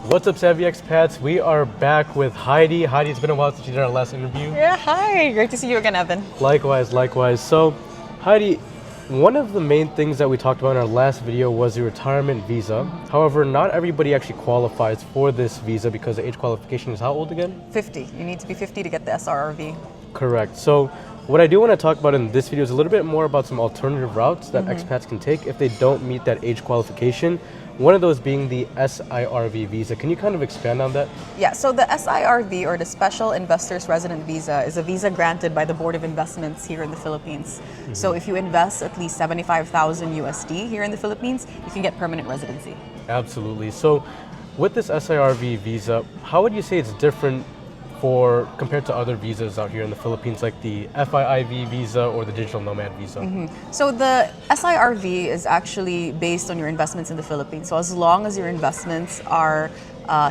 What's up, Savvy Expats? We are back with Heidi. Heidi, it's been a while since you did our last interview. Yeah, hi. Great to see you again, Evan. Likewise, likewise. So, Heidi, one of the main things that we talked about in our last video was the retirement visa. However, not everybody actually qualifies for this visa because the age qualification is how old again? 50. You need to be 50 to get the SIRV. Correct. So, what I do want to talk about in this video is a little bit more about some alternative routes that expats can take if they don't meet that age qualification. One of those being the SIRV visa. Can you kind of expand on that? Yeah, so the SIRV, or the Special Investors Resident Visa, is a visa granted by the Board of Investments here in the Philippines. So if you invest at least 75,000 USD here in the Philippines, you can get permanent residency. Absolutely. So with this SIRV visa, how would you say it's different compared to other visas out here in the Philippines, like the FIIV visa or the digital nomad visa? So the SIRV is actually based on your investments in the Philippines. So as long as your investments are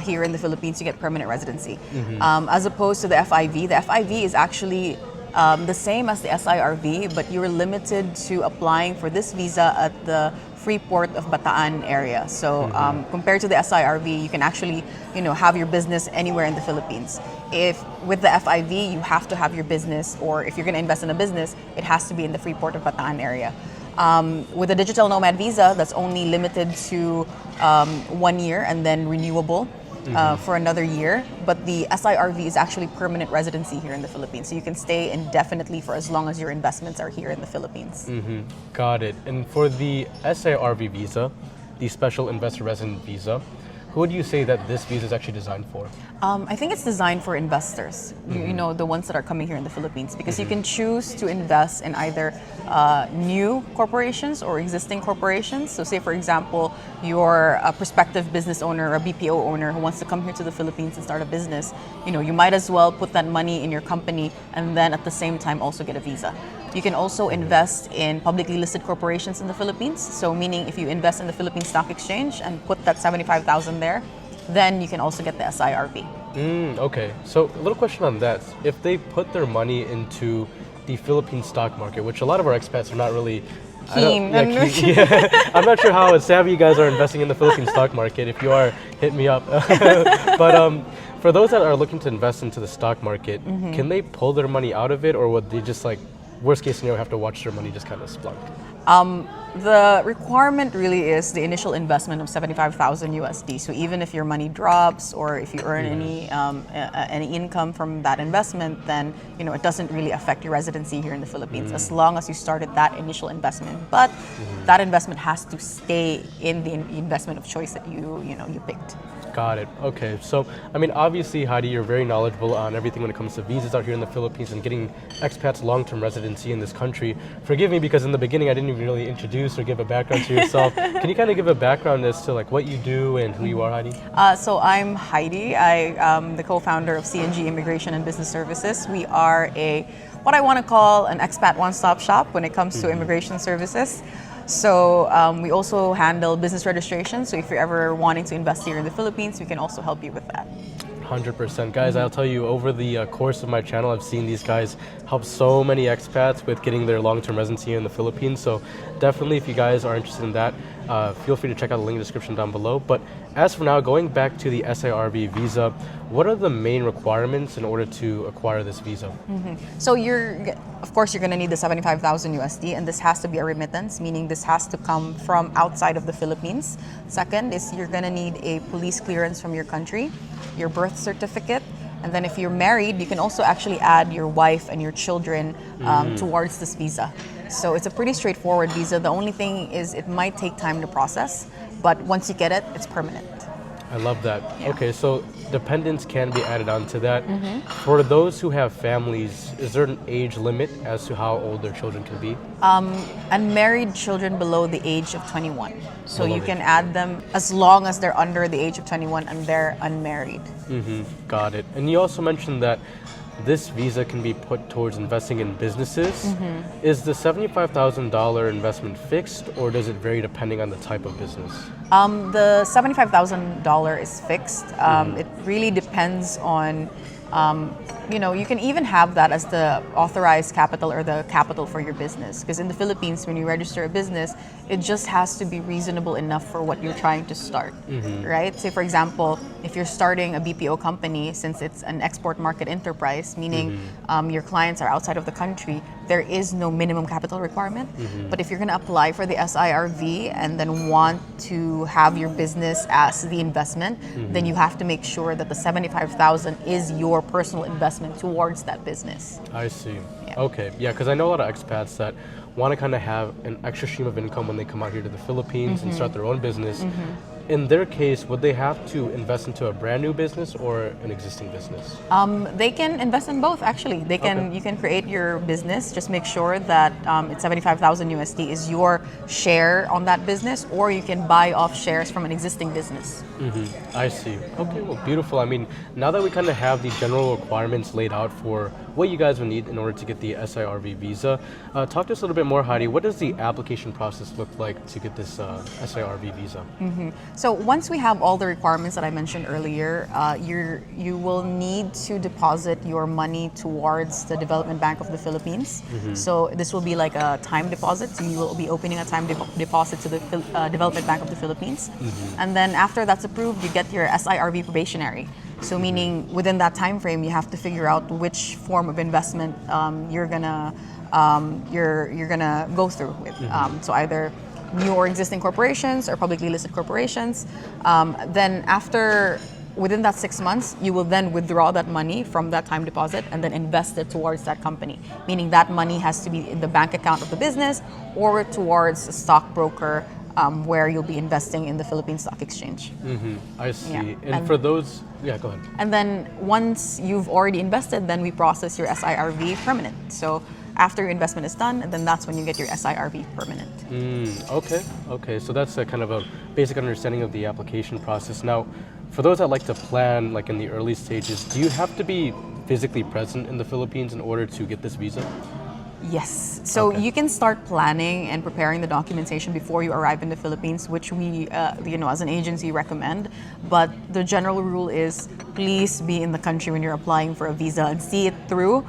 here in the Philippines, you get permanent residency. As opposed to the FIV is actually the same as the SIRV, but you're limited to applying for this visa at the Freeport of Bataan area. So compared to the SIRV, you can actually, have your business anywhere in the Philippines. If with the FIV, you have to have your business, or if you're going to invest in a business, it has to be in the Freeport of Bataan area. With a digital nomad visa, that's only limited to 1 year and then renewable for another year. But the SIRV is actually permanent residency here in the Philippines. So you can stay indefinitely for as long as your investments are here in the Philippines. Got it. And for the SIRV visa, the Special Investor Resident Visa, who would you say that this visa is actually designed for? I think it's designed for investors, the ones that are coming here in the Philippines, because you can choose to invest in either new corporations or existing corporations. So say, for example, you're a prospective business owner or a BPO owner who wants to come here to the Philippines and start a business. You might as well put that money in your company and then at the same time also get a visa. You can also invest in publicly listed corporations in the Philippines. So meaning if you invest in the Philippine Stock Exchange and put that 75,000 there, then you can also get the SIRV. Okay, so a little question on that. If they put their money into the Philippine stock market, which a lot of our expats are not really Keen. I'm not sure how savvy you guys are investing in the Philippine stock market. If you are, hit me up. But for those that are looking to invest into the stock market, can they pull their money out of it, or would they just, like, worst case scenario, have to watch their money just kind of splunk? The requirement really is the initial investment of 75,000 USD. So even if your money drops or if you earn any income from that investment, then it doesn't really affect your residency here in the Philippines as long as you started that initial investment. But that investment has to stay in the investment of choice that you picked. Got it. Okay. So, obviously, Heidi, you're very knowledgeable on everything when it comes to visas out here in the Philippines and getting expats long-term residency in this country. Forgive me because in the beginning I didn't even really introduce or give a background to yourself. Can you kind of give a background as to what you do and who you are, Heidi? So I'm Heidi. I am the co-founder of CNG Immigration and Business Services. We are what I want to call an expat one-stop shop when it comes to immigration services. So we also handle business registration. So if you're ever wanting to invest here in the Philippines, we can also help you with that. 100%. Guys, I'll tell you, over the course of my channel, I've seen these guys help so many expats with getting their long-term residency here in the Philippines. So definitely, if you guys are interested in that, feel free to check out the link in the description down below. But as for now, going back to the SIRV visa, what are the main requirements in order to acquire this visa? So of course, you're going to need the 75,000 USD, and this has to be a remittance, meaning this has to come from outside of the Philippines. Second is you're going to need a police clearance from your country, your birth certificate, and then if you're married, you can also actually add your wife and your children towards this visa. So it's a pretty straightforward visa. The only thing is it might take time to process, but once you get it, it's permanent. I love that. Yeah. Okay, so dependents can be added onto that. For those who have families, is there an age limit as to how old their children can be? Unmarried children below the age of 21. So you can add them as long as they're under the age of 21 and they're unmarried. Got it. And you also mentioned that this visa can be put towards investing in businesses. Is the $75,000 investment fixed, or does it vary depending on the type of business? The $75,000 is fixed. It really depends on You can even have that as the authorized capital or the capital for your business. Because in the Philippines, when you register a business, it just has to be reasonable enough for what you're trying to start, right? Say, for example, if you're starting a BPO company, since it's an export market enterprise, meaning your clients are outside of the country, there is no minimum capital requirement. But if you're going to apply for the SIRV and then want to have your business as the investment, then you have to make sure that the 75,000 is your personal investment towards that business. I see. Yeah. Okay. Yeah, because I know a lot of expats that want to kind of have an extra stream of income when they come out here to the Philippines and start their own business. In their case, would they have to invest into a brand new business or an existing business? They can invest in both. Actually, You can create your business. Just make sure that it's 75,000 USD is your share on that business, or you can buy off shares from an existing business. I see. Okay, well, beautiful. I mean, now that we kind of have the general requirements laid out for what you guys would need in order to get the SIRV visa, talk to us a little bit more, Heidi. What does the application process look like to get this SIRV visa? So once we have all the requirements that I mentioned earlier, you will need to deposit your money towards the Development Bank of the Philippines. So this will be like a time deposit. So you will be opening a time deposit to the Development Bank of the Philippines. And then after that's approved, you get your SIRV probationary. So meaning within that time frame, you have to figure out which form of investment you're gonna go through with. So either new or existing corporations or publicly listed corporations. Then within that 6 months, you will then withdraw that money from that time deposit and then invest it towards that company. Meaning that money has to be in the bank account of the business or towards a stockbroker where you'll be investing in the Philippine Stock Exchange. I see. Yeah. And for those, yeah, go ahead. And then once you've already invested, then we process your SIRV permanent. So after your investment is done, then that's when you get your SIRV permanent. Okay. So that's a kind of a basic understanding of the application process. Now, for those that like to plan, like in the early stages, do you have to be physically present in the Philippines in order to get this visa? Yes. So you can start planning and preparing the documentation before you arrive in the Philippines, which we, as an agency, recommend. But the general rule is please be in the country when you're applying for a visa and see it through.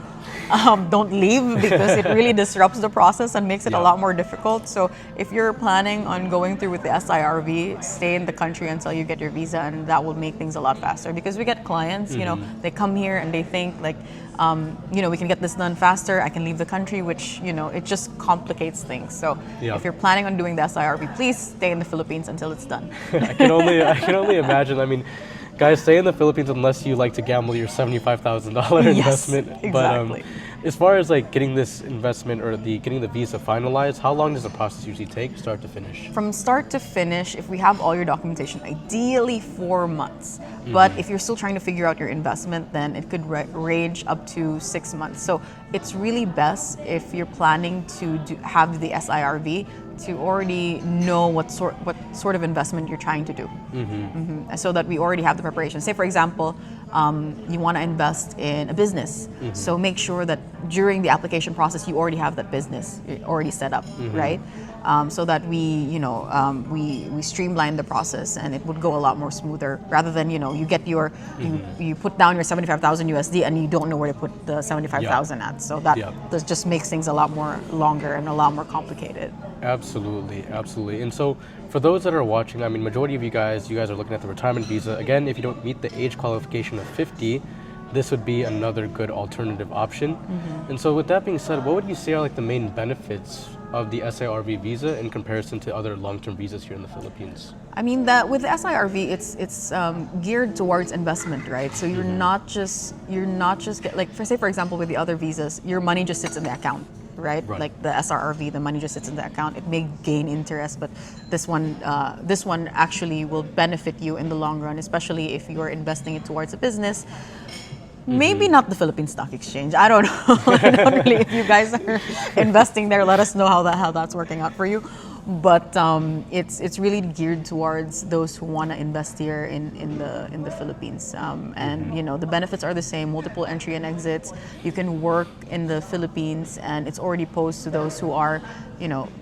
Don't leave because it really disrupts the process and makes it a lot more difficult. So if you're planning on going through with the SIRV, stay in the country until you get your visa, and that will make things a lot faster. Because we get clients, they come here and they think like, we can get this done faster. I can leave the country, which it just complicates things. So if you're planning on doing the SIRV, please stay in the Philippines until it's done. I can only imagine. I mean, guys, stay in the Philippines unless you like to gamble your $75,000 investment. Exactly. But as far as like getting this investment or getting the visa finalized, how long does the process usually take, start to finish? From start to finish, if we have all your documentation, ideally 4 months. But if you're still trying to figure out your investment, then it could range up to 6 months. So it's really best if you're planning to have the SIRV to already know what sort of investment you're trying to do, so that we already have the preparation. Say, for example, you want to invest in a business, so make sure that during the application process you already have that business already set up, right? So that we streamline the process and it would go a lot more smoother rather than you get your you put down your 75,000 USD and you don't know where to put the 75,000 at. So that just makes things a lot more longer and a lot more complicated. Absolutely. And so for those that are watching, I mean, majority of you guys are looking at the retirement visa. Again, if you don't meet the age qualification of 50, this would be another good alternative option. And so with that being said, what would you say are like the main benefits of the SIRV visa in comparison to other long-term visas here in the Philippines? I mean, with the SIRV, it's geared towards investment, right? So you're not just for example, with the other visas, your money just sits in the account, right? Like the SRRV, the money just sits in the account. It may gain interest, but this one actually will benefit you in the long run, especially if you're investing it towards a business. Maybe not the Philippine Stock Exchange. I don't know. I don't really. If you guys are investing there, let us know how that's working out for you. But it's really geared towards those who want to invest here in the Philippines. And the benefits are the same: multiple entry and exits. You can work in the Philippines, and it's already posed to those who are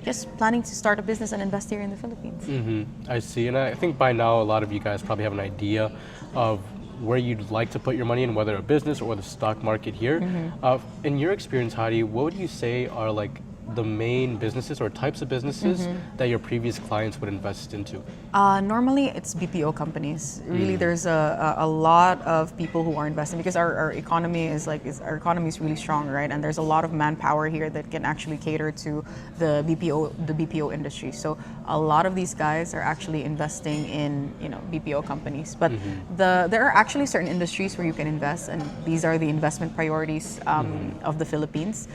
just planning to start a business and invest here in the Philippines. I see, and I think by now a lot of you guys probably have an idea of where you'd like to put your money in, whether a business or the stock market here. In your experience, Heidi, what would you say are like the main businesses or types of businesses that your previous clients would invest into? Normally, it's BPO companies. Really, there's a lot of people who are investing because our economy is our economy is really strong, right? And there's a lot of manpower here that can actually cater to the BPO industry. So a lot of these guys are actually investing in BPO companies. But there are actually certain industries where you can invest, and these are the investment priorities of the Philippines.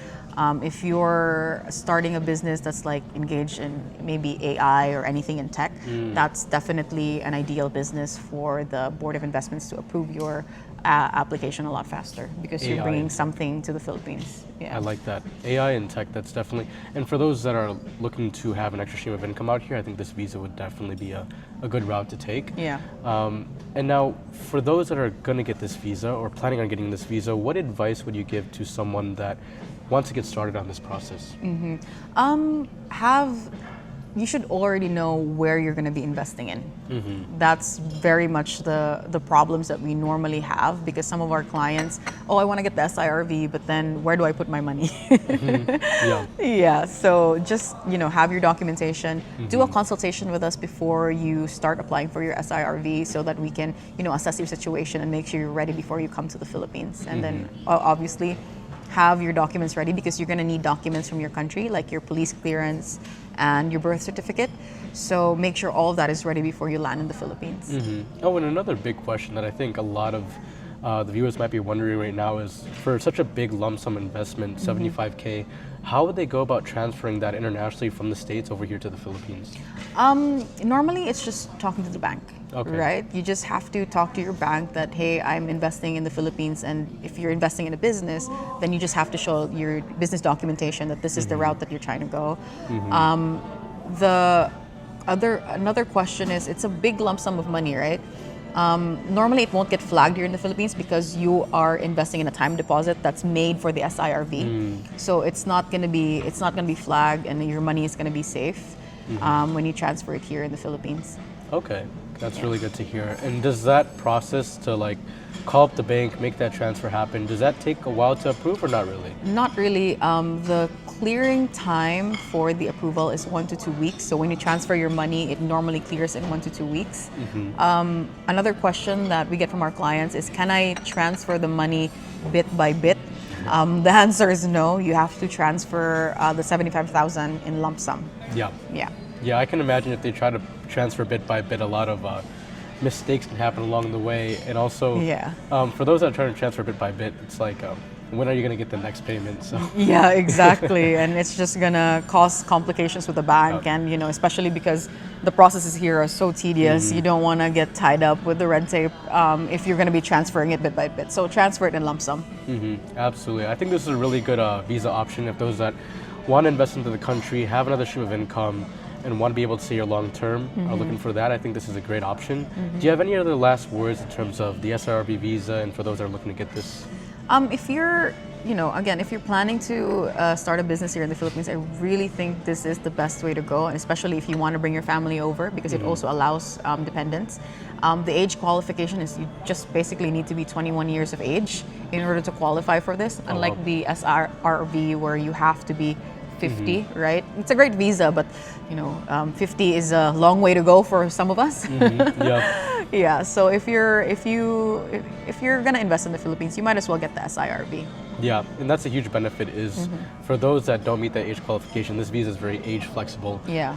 If you're starting a business that's like engaged in maybe AI or anything in tech, that's definitely an ideal business for the Board of Investments to approve your application a lot faster because you're bringing something to the Philippines. Yeah. I like that. AI and tech, that's definitely, and for those that are looking to have an extra stream of income out here, I think this visa would definitely be a good route to take. Yeah. And now, for those that are going to get this visa or planning on getting this visa, what advice would you give to someone that wants to get started on this process? You should already know where you're going to be investing in. That's very much the problems that we normally have because some of our clients, I want to get the SIRV, but then where do I put my money? Yeah, so just have your documentation, do a consultation with us before you start applying for your SIRV so that we can assess your situation and make sure you're ready before you come to the Philippines. And then obviously have your documents ready because you're going to need documents from your country like your police clearance and your birth certificate. So make sure all of that is ready before you land in the Philippines. Oh, and another big question that I think a lot of the viewers might be wondering right now is, for such a big lump sum investment, 75K, how would they go about transferring that internationally from the States over here to the Philippines? Normally, it's just talking to the bank, right? You just have to talk to your bank that, hey, I'm investing in the Philippines, and if you're investing in a business, then you just have to show your business documentation that this is the route that you're trying to go. Another question is, it's a big lump sum of money, right? Normally, it won't get flagged here in the Philippines because you are investing in a time deposit that's made for the SIRV. So it's not going to be flagged, and your money is going to be safe when you transfer it here in the Philippines. Okay, that's really good to hear. And does that process to like call up the bank, make that transfer happen, does that take a while to approve or not really? Not really. The clearing time for the approval is 1 to 2 weeks. So when you transfer your money, it normally clears in 1 to 2 weeks. Another question that we get from our clients is, can I transfer the money bit by bit? The answer is no. You have to transfer the 75,000 in lump sum. Yeah, I can imagine if they try to transfer bit by bit, a lot of mistakes can happen along the way. And also, for those that are trying to transfer bit by bit, it's like, when are you going to get the next payment? So yeah, exactly. And it's just going to cause complications with the bank. And, especially because the processes here are so tedious, you don't want to get tied up with the red tape if you're going to be transferring it bit by bit. So transfer it in lump sum. Absolutely. I think this is a really good visa option if those that want to invest into the country, have another stream of income, and want to be able to stay here long term, are looking for that. I think this is a great option. Do you have any other last words in terms of the SIRV visa and for those that are looking to get this? If you're, if you're planning to start a business here in the Philippines, I really think this is the best way to go, and especially if you want to bring your family over because it also allows dependents. The age qualification is you just basically need to be 21 years of age in order to qualify for this, unlike the SIRV where you have to be 50, right? It's a great visa, but 50 is a long way to go for some of us. Yeah. So if you're gonna invest in the Philippines, you might as well get the SIRV. Yeah, and that's a huge benefit is for those that don't meet that age qualification, this visa is very age flexible. Yeah.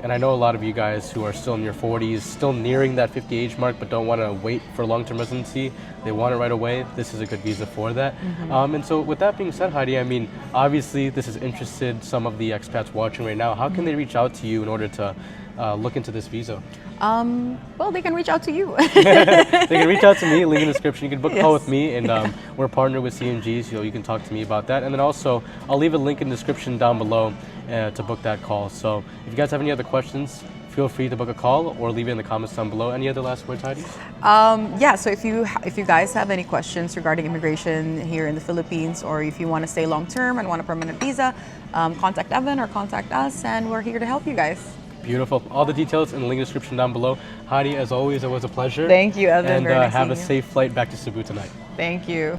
And I know a lot of you guys who are still in your 40s, still nearing that 50 age mark, but don't want to wait for long-term residency. They want it right away. This is a good visa for that. And so with that being said, Heidi, I mean, obviously this has interested some of the expats watching right now. How can they reach out to you in order to look into this visa? Well, they can reach out to you. They can reach out to me, link in the description. You can book a call with me, and we're partnered with CMG, so you can talk to me about that. And then also, I'll leave a link in the description down below to book that call. So if you guys have any other questions, feel free to book a call or leave it in the comments down below. Any other last words, Heidi? Yeah, so if you guys have any questions regarding immigration here in the Philippines, or if you want to stay long term and want a permanent visa, contact Evan or contact us, and we're here to help you guys. Beautiful. All the details in the link description down below. Heidi, as always, it was a pleasure. Thank you, Evan. And Very nice have a seeing you. safe flight back to Cebu tonight. Thank you.